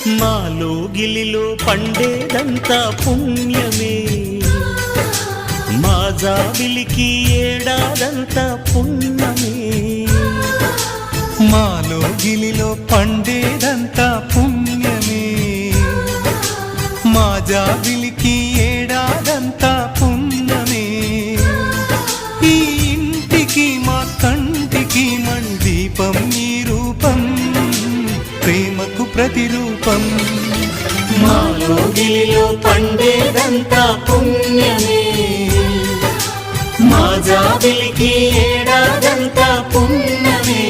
మాలో గిలిలో పండేదంతా పుణ్యమే, మా జాబిలికి ఏడాదంతా పుణ్యమే. మాలో గిలిలో పండేదంతా పుణ్యమే, మా జాబిలికి ఏడాదంతా పుణ్యమే. ఈ ఇంటికి మా కంటికి మందీపం ఈ రూపం, ప్రేమకు ప్రతిరూపం. మాలో గిలిలో పండేదంతా పుణ్యమే, మా జాబిలికి ఏడాదంతా పుణ్యమే.